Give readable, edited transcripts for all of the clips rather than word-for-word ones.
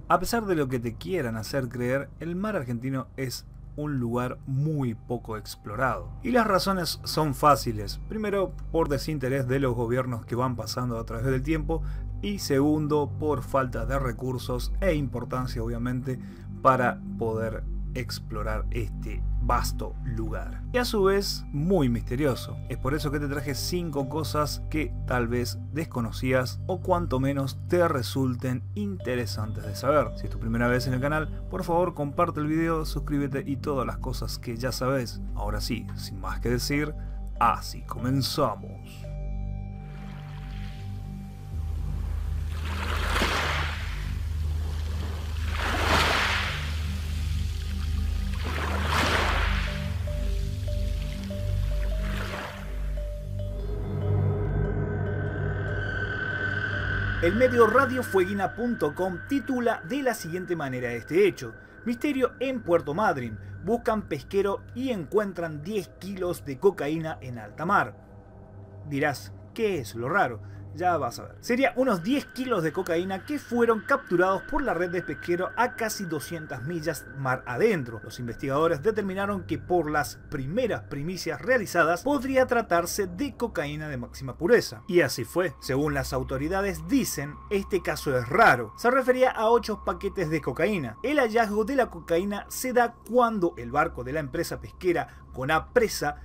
A pesar de lo que te quieran hacer creer, el mar argentino es un lugar muy poco explorado. Y las razones son fáciles. Primero, por desinterés de los gobiernos que van pasando a través del tiempo. Y segundo, por falta de recursos e importancia, obviamente, para poder explorar este vasto lugar. Y a su vez, muy misterioso. Es por eso que te traje 5 cosas que tal vez desconocías o cuanto menos te resulten interesantes de saber. Si es tu primera vez en el canal, por favor comparte el video, suscríbete y todas las cosas que ya sabes. Ahora sí, sin más que decir, así comenzamos. El medio radiofueguina.com titula de la siguiente manera este hecho: misterio en Puerto Madryn, buscan pesquero y encuentran 10 kilos de cocaína en alta mar. Dirás, ¿qué es lo raro? Ya vas a ver. Sería unos 10 kilos de cocaína que fueron capturados por la red de pesquero a casi 200 millas mar adentro. Los investigadores determinaron que por las primeras primicias realizadas podría tratarse de cocaína de máxima pureza. Y así fue. Según las autoridades dicen, este caso es raro. Se refería a 8 paquetes de cocaína. El hallazgo de la cocaína se da cuando el barco de la empresa pesquera Conapresa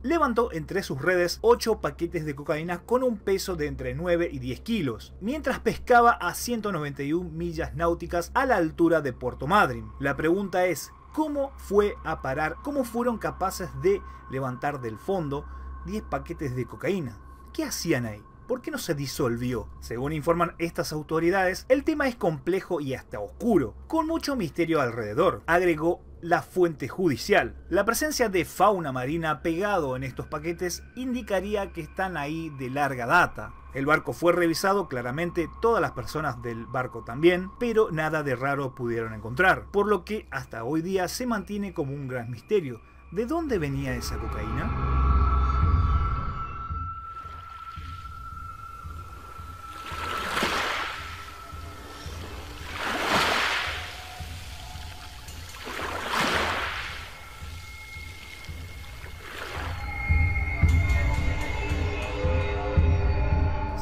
levantó entre sus redes 8 paquetes de cocaína con un peso de entre 9 y 10 kilos, mientras pescaba a 191 millas náuticas a la altura de Puerto Madryn. La pregunta es, ¿cómo fue a parar? ¿Cómo fueron capaces de levantar del fondo 10 paquetes de cocaína? ¿Qué hacían ahí? ¿Por qué no se disolvió? Según informan estas autoridades, el tema es complejo y hasta oscuro, con mucho misterio alrededor, agregó la fuente judicial. La presencia de fauna marina pegado en estos paquetes indicaría que están ahí de larga data. El barco fue revisado, claramente todas las personas del barco también, pero nada de raro pudieron encontrar, por lo que hasta hoy día se mantiene como un gran misterio. ¿De dónde venía esa cocaína?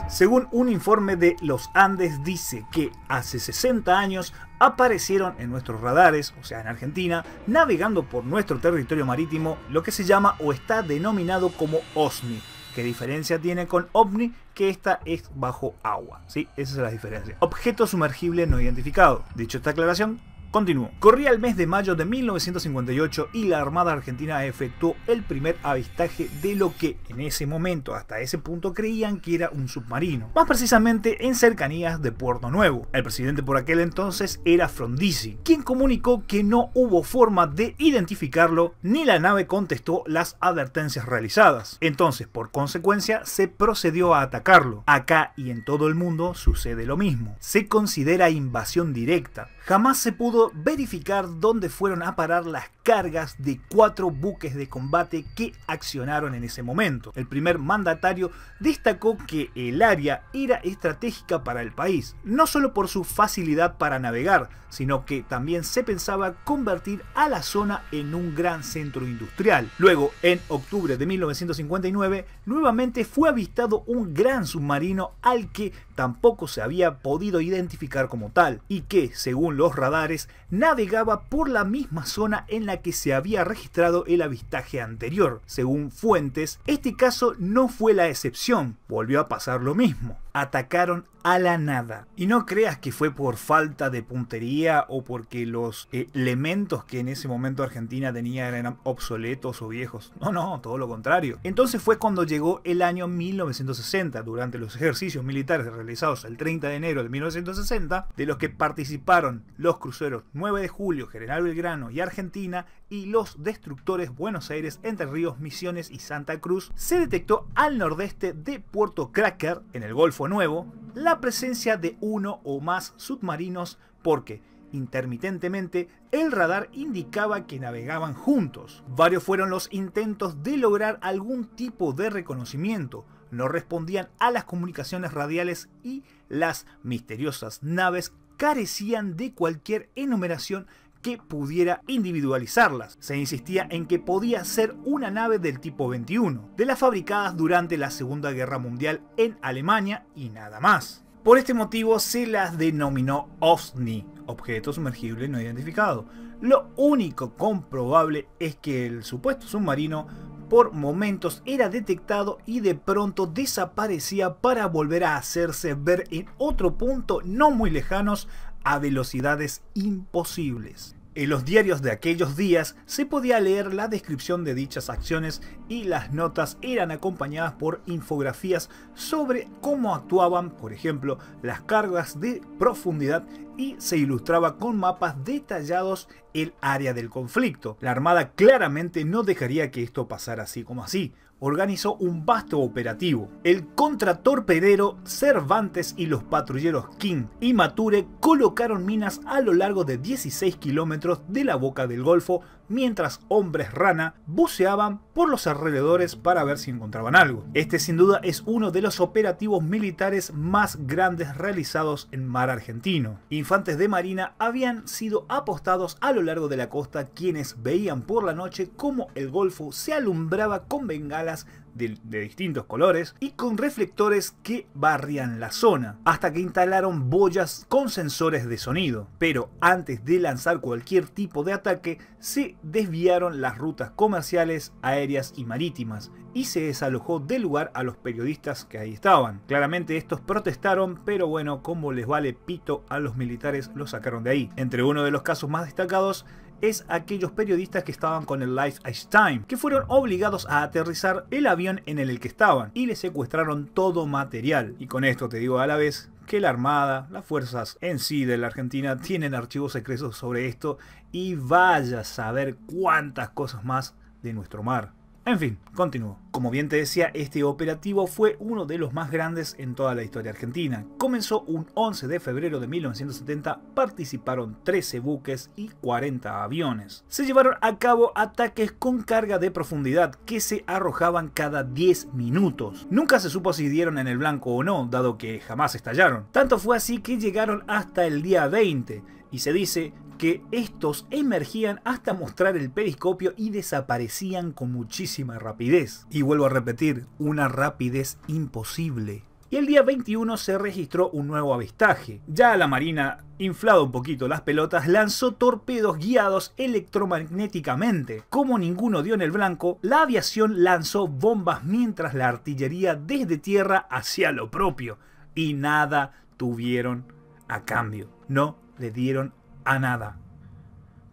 Según un informe de Los Andes dice que hace 60 años aparecieron en nuestros radares, o sea en Argentina, navegando por nuestro territorio marítimo, lo que se llama o está denominado como OSNI. ¿Qué diferencia tiene con OVNI? Que esta es bajo agua, ¿sí? Esa es la diferencia. Objeto sumergible no identificado. Dicho esta aclaración, continúo. Corría el mes de mayo de 1958 y la Armada Argentina efectuó el primer avistaje de lo que en ese momento, hasta ese punto, creían que era un submarino. Más precisamente en cercanías de Puerto Nuevo. El presidente por aquel entonces era Frondizi, quien comunicó que no hubo forma de identificarlo ni la nave contestó las advertencias realizadas. Entonces, por consecuencia, se procedió a atacarlo. Acá y en todo el mundo sucede lo mismo. Se considera invasión directa. Jamás se pudo verificar dónde fueron a parar las cargas de 4 buques de combate que accionaron en ese momento. El primer mandatario destacó que el área era estratégica para el país, no solo por su facilidad para navegar, sino que también se pensaba convertir a la zona en un gran centro industrial. Luego, en octubre de 1959, nuevamente fue avistado un gran submarino al que tampoco se había podido identificar como tal, y que, según los radares, navegaba por la misma zona en la que se había registrado el avistaje anterior. Según fuentes, este caso no fue la excepción, volvió a pasar lo mismo. Atacaron a la nada. Y no creas que fue por falta de puntería o porque los elementos que en ese momento Argentina tenía eran obsoletos o viejos. No, todo lo contrario. Entonces fue cuando llegó el año 1960, durante los ejercicios militares realizados el 30 de enero de 1960, de los que participaron los cruceros 9 de julio, General Belgrano y Argentina, y los destructores Buenos Aires, Entre Ríos, Misiones y Santa Cruz, se detectó al nordeste de Puerto Cracker, en el Golfo Nuevo, la presencia de uno o más submarinos porque intermitentemente el radar indicaba que navegaban juntos. Varios fueron los intentos de lograr algún tipo de reconocimiento. no respondían a las comunicaciones radiales y las misteriosas naves carecían de cualquier enumeración que pudiera individualizarlas. Se insistía en que podía ser una nave del tipo 21, de las fabricadas durante la Segunda Guerra Mundial en Alemania y nada más. Por este motivo se las denominó OVNI, objeto sumergible no identificado. Lo único comprobable es que el supuesto submarino por momentos era detectado y de pronto desaparecía para volver a hacerse ver en otro punto no muy lejanos a velocidades imposibles. En los diarios de aquellos días se podía leer la descripción de dichas acciones y las notas eran acompañadas por infografías sobre cómo actuaban, por ejemplo, las cargas de profundidad, y se ilustraba con mapas detallados el área del conflicto. La Armada claramente no dejaría que esto pasara así como así. Organizó un vasto operativo. El contratorpedero Cervantes y los patrulleros King y Mature colocaron minas a lo largo de 16 kilómetros de la boca del Golfo, mientras hombres rana buceaban por los alrededores para ver si encontraban algo. Este sin duda es uno de los operativos militares más grandes realizados en mar argentino. Infantes de marina habían sido apostados a lo largo de la costa, quienes veían por la noche cómo el Golfo se alumbraba con bengalas de distintos colores y con reflectores que barrían la zona, hasta que instalaron boyas con sensores de sonido. Pero antes de lanzar cualquier tipo de ataque, se desviaron las rutas comerciales, aéreas y marítimas, y se desalojó del lugar a los periodistas que ahí estaban. Claramente estos protestaron, pero bueno, como les vale pito a los militares, los sacaron de ahí. Entre uno de los casos más destacados es aquellos periodistas que estaban con el Life Ice Time, que fueron obligados a aterrizar el avión en el que estaban y les secuestraron todo material. Y con esto te digo a la vez que la Armada, las fuerzas en sí de la Argentina tienen archivos secretos sobre esto, y vaya a saber cuántas cosas más de nuestro mar. En fin, continúo. Como bien te decía, este operativo fue uno de los más grandes en toda la historia argentina. Comenzó un 11 de febrero de 1970, participaron 13 buques y 40 aviones. Se llevaron a cabo ataques con carga de profundidad que se arrojaban cada 10 minutos. Nunca se supo si dieron en el blanco o no, dado que jamás estallaron. Tanto fue así que llegaron hasta el día 20, y se dice que estos emergían hasta mostrar el periscopio y desaparecían con muchísima rapidez. Y vuelvo a repetir, una rapidez imposible. Y el día 21 se registró un nuevo avistaje. Ya la Marina, inflado un poquito las pelotas, lanzó torpedos guiados electromagnéticamente. Como ninguno dio en el blanco, la aviación lanzó bombas mientras la artillería desde tierra hacía lo propio. Y nada tuvieron a cambio. No le dieron a nada,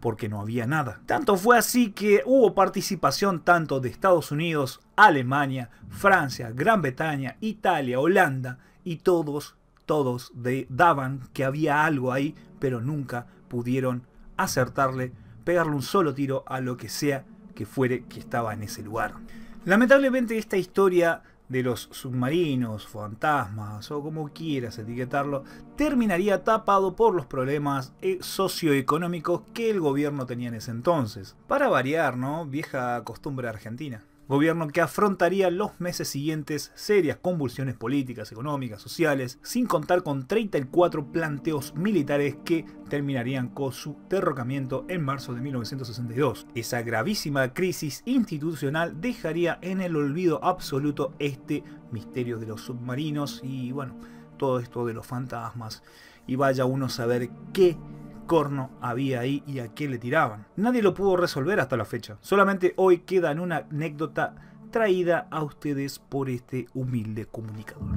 porque no había nada. Tanto fue así que hubo participación tanto de Estados Unidos, Alemania, Francia, Gran Bretaña, Italia, Holanda, y todos daban que había algo ahí, pero nunca pudieron acertarle, pegarle un solo tiro a lo que sea que fuere que estaba en ese lugar. Lamentablemente esta historia de los submarinos, fantasmas o como quieras etiquetarlo, terminaría tapado por los problemas socioeconómicos que el gobierno tenía en ese entonces. Para variar, ¿no? Vieja costumbre argentina. Gobierno que afrontaría los meses siguientes serias convulsiones políticas, económicas, sociales, sin contar con 34 planteos militares que terminarían con su derrocamiento en marzo de 1962. Esa gravísima crisis institucional dejaría en el olvido absoluto este misterio de los submarinos y bueno, todo esto de los fantasmas, y vaya uno a saber qué corno había ahí y a qué le tiraban. Nadie lo pudo resolver hasta la fecha. Solamente hoy queda en una anécdota traída a ustedes por este humilde comunicador.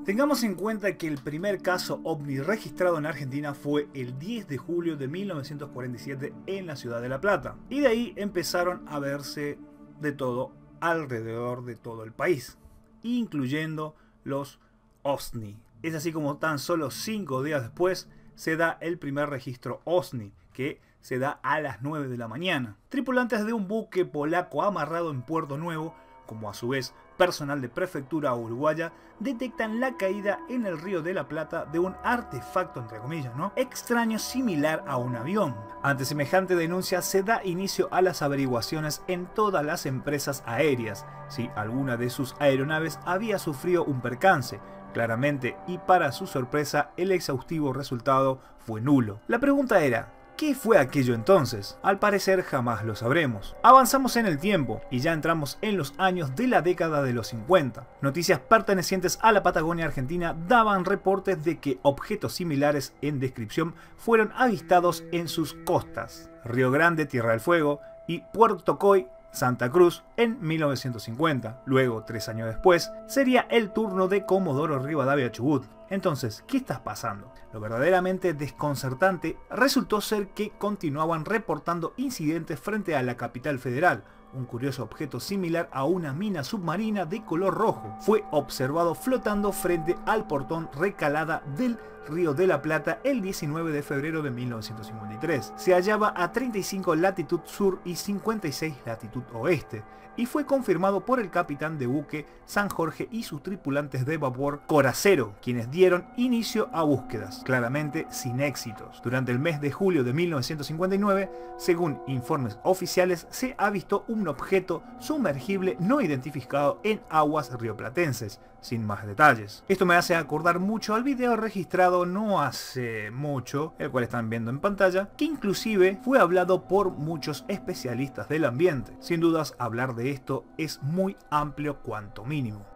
Tengamos en cuenta que el primer caso ovni registrado en Argentina fue el 10 de julio de 1947 en la ciudad de La Plata. Y de ahí empezaron a verse de todo alrededor de todo el país, incluyendo los OVNI. Es así como tan solo 5 días después se da el primer registro OVNI, que se da a las 9 de la mañana. Tripulantes de un buque polaco amarrado en Puerto Nuevo, como a su vez personal de prefectura uruguaya, detectan la caída en el Río de la Plata de un artefacto, entre comillas, ¿no?, extraño similar a un avión. Ante semejante denuncia se da inicio a las averiguaciones en todas las empresas aéreas, si alguna de sus aeronaves había sufrido un percance. Claramente, y para su sorpresa, el exhaustivo resultado fue nulo. La pregunta era: ¿qué fue aquello entonces? Al parecer jamás lo sabremos. Avanzamos en el tiempo y ya entramos en los años de la década de los 50. Noticias pertenecientes a la Patagonia Argentina daban reportes de que objetos similares en descripción fueron avistados en sus costas. Río Grande, Tierra del Fuego y Puerto Coy, Santa Cruz, en 1950. Luego, 3 años después, sería el turno de Comodoro Rivadavia Chubut. Entonces, ¿qué está pasando? Lo verdaderamente desconcertante resultó ser que continuaban reportando incidentes frente a la capital federal. Un curioso objeto similar a una mina submarina de color rojo fue observado flotando frente al portón Recalada del Río de la Plata el 19 de febrero de 1953. Se hallaba a 35 latitud sur y 56 latitud oeste, y fue confirmado por el capitán de buque San Jorge y sus tripulantes de vapor Coracero, quienes dieron inicio a búsquedas, claramente sin éxitos. Durante el mes de julio de 1959, según informes oficiales, se avistó un objeto sumergible no identificado en aguas rioplatenses, sin más detalles. Esto me hace acordar mucho al video registrado no hace mucho, el cual están viendo en pantalla, que inclusive fue hablado por muchos especialistas del ambiente. Sin dudas, hablar de esto es muy amplio cuanto mínimo.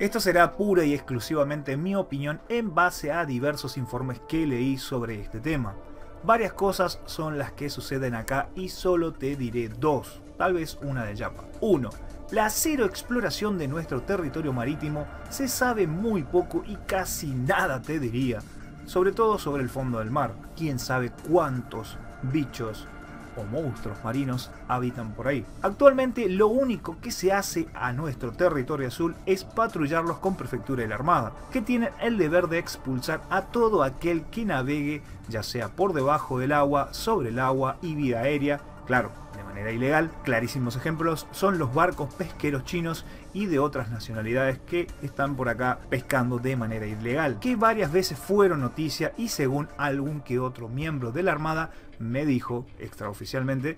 Esto será pura y exclusivamente mi opinión en base a diversos informes que leí sobre este tema. Varias cosas son las que suceden acá y solo te diré dos, tal vez una de Yapa. 1. La cero exploración de nuestro territorio marítimo, se sabe muy poco y casi nada te diría, sobre todo sobre el fondo del mar. Quién sabe cuántos bichos o monstruos marinos habitan por ahí. Actualmente lo único que se hace a nuestro territorio azul es patrullarlos con Prefectura y la Armada, que tienen el deber de expulsar a todo aquel que navegue, ya sea por debajo del agua, sobre el agua y vía aérea, claro, de manera ilegal. Clarísimos ejemplos son los barcos pesqueros chinos y de otras nacionalidades que están por acá pescando de manera ilegal, que varias veces fueron noticia y según algún que otro miembro de la Armada me dijo extraoficialmente,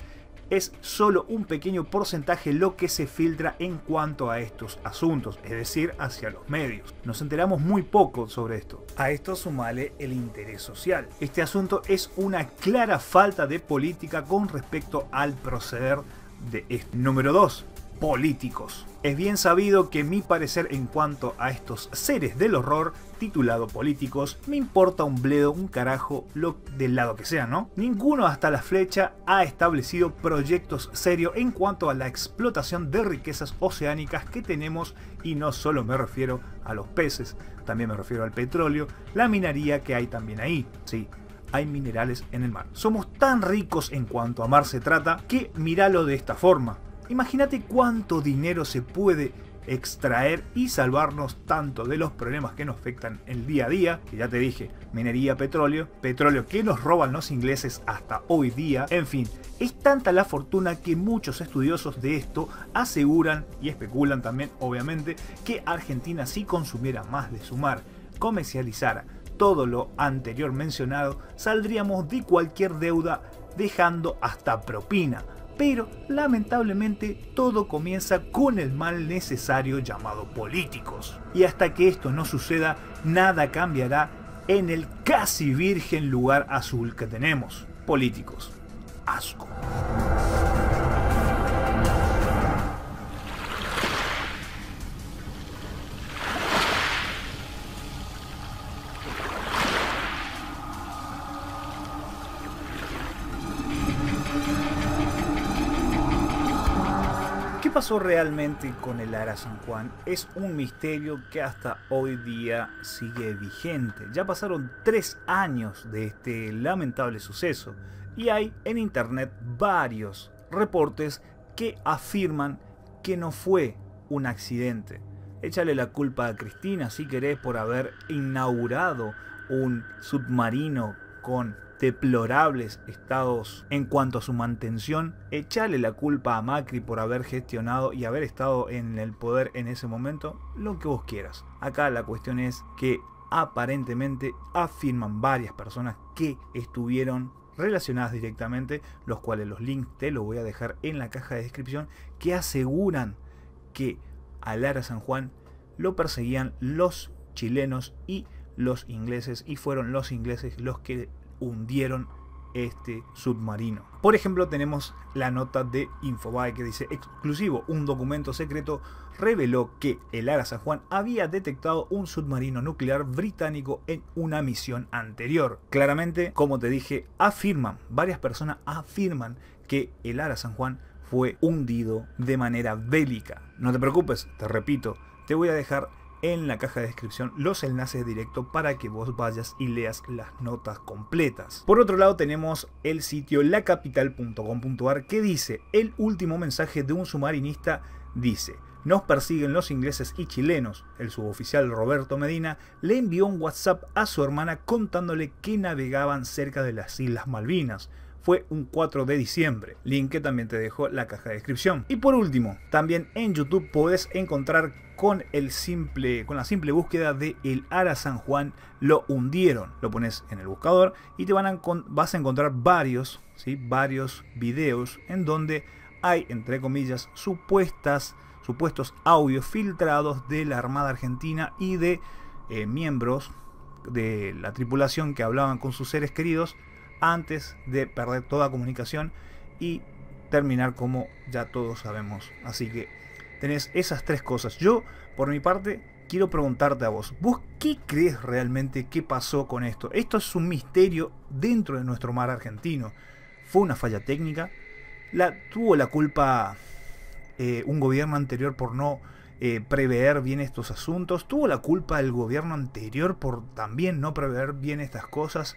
es solo un pequeño porcentaje lo que se filtra en cuanto a estos asuntos, es decir, hacia los medios. Nos enteramos muy poco sobre esto. A esto sumale el interés social. Este asunto es una clara falta de política con respecto al proceder de este. Número 2. Políticos. Es bien sabido que mi parecer en cuanto a estos seres del horror, titulado políticos, me importa un bledo, un carajo, lo del lado que sea, ¿no? Ninguno hasta la fecha ha establecido proyectos serios en cuanto a la explotación de riquezas oceánicas que tenemos, y no solo me refiero a los peces, también me refiero al petróleo, la minería que hay también ahí, sí. Hay minerales en el mar. Somos tan ricos en cuanto a mar se trata que míralo de esta forma. Imagínate cuánto dinero se puede extraer y salvarnos tanto de los problemas que nos afectan el día a día, que ya te dije, minería, petróleo que nos roban los ingleses hasta hoy día. En fin, es tanta la fortuna que muchos estudiosos de esto aseguran y especulan también, obviamente, que Argentina, si consumiera más de su mar, comercializara todo lo anterior mencionado, saldríamos de cualquier deuda dejando hasta propina. Pero lamentablemente todo comienza con el mal necesario llamado políticos. Y hasta que esto no suceda, nada cambiará en el casi virgen lugar azul que tenemos. Políticos. Asco. ¿Qué pasó realmente con el Ara San Juan? Es un misterio que hasta hoy día sigue vigente. Ya pasaron 3 años de este lamentable suceso y hay en internet varios reportes que afirman que no fue un accidente. Échale la culpa a Cristina si querés por haber inaugurado un submarino con deplorables estados en cuanto a su mantención. Echale la culpa a Macri por haber gestionado y haber estado en el poder en ese momento, lo que vos quieras. Acá la cuestión es que aparentemente afirman varias personas que estuvieron relacionadas directamente, los cuales los links te los voy a dejar en la caja de descripción, que aseguran que al Ara San Juan lo perseguían los chilenos y los ingleses, y fueron los ingleses los que hundieron este submarino. Por ejemplo, tenemos la nota de Infobae que dice: exclusivo, un documento secreto reveló que el Ara San Juan había detectado un submarino nuclear británico en una misión anterior. Claramente, como te dije, varias personas afirman que el Ara San Juan fue hundido de manera bélica. No te preocupes, te repito, te voy a dejar en la caja de descripción los enlaces directos para que vos vayas y leas las notas completas. Por otro lado, tenemos el sitio lacapital.com.ar que dice: el último mensaje de un submarinista dice: nos persiguen los ingleses y chilenos. El suboficial Roberto Medina le envió un WhatsApp a su hermana contándole que navegaban cerca de las Islas Malvinas. Fue un 4 de diciembre. Link que también te dejo en la caja de descripción. Y por último, también en YouTube podés encontrar con la simple búsqueda de el Ara San Juan lo hundieron. Lo pones en el buscador y te vas a encontrar varios videos en donde hay, entre comillas, supuestos audios filtrados de la Armada Argentina y de miembros de la tripulación que hablaban con sus seres queridos antes de perder toda comunicación y terminar como ya todos sabemos. Así que tenés esas 3 cosas. Yo, por mi parte, quiero preguntarte a vos: ¿vos qué crees realmente que pasó con esto? Esto es un misterio dentro de nuestro mar argentino. ¿Fue una falla técnica? ¿Tuvo la culpa un gobierno anterior por no prever bien estos asuntos? ¿Tuvo la culpa el gobierno anterior por también no prever bien estas cosas?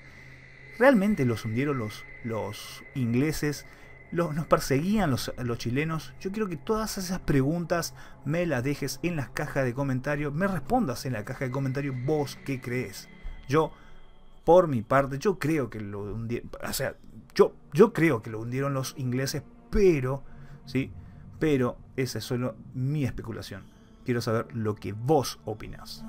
¿Realmente los hundieron los ingleses? ¿Nos perseguían los chilenos? Yo quiero que todas esas preguntas me las dejes en las cajas de comentarios. Me respondas en la caja de comentarios vos qué crees. Yo, por mi parte, yo creo que lo hundieron. O sea, yo creo que lo hundieron los ingleses, pero esa es solo mi especulación. Quiero saber lo que vos opinás.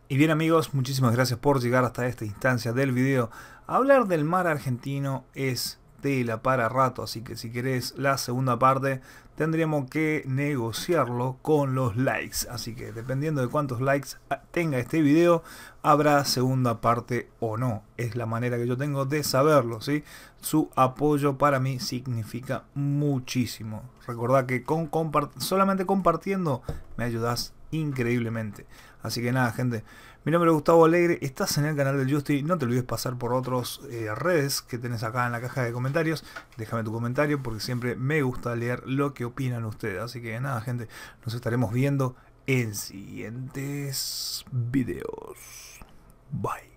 Y bien amigos, muchísimas gracias por llegar hasta esta instancia del video. Hablar del mar argentino es tela para rato, así que si querés la segunda parte tendríamos que negociarlo con los likes. Así que dependiendo de cuántos likes tenga este video, habrá segunda parte o no. Es la manera que yo tengo de saberlo, ¿sí? Su apoyo para mí significa muchísimo. Recordá que solamente compartiendo me ayudás increíblemente. Así que nada, gente, mi nombre es Gustavo Alegre, estás en el canal del Justi. No te olvides pasar por otras redes que tenés acá en la caja de comentarios. Déjame tu comentario porque siempre me gusta leer lo que opinan ustedes. Así que nada, gente, nos estaremos viendo en siguientes videos. Bye.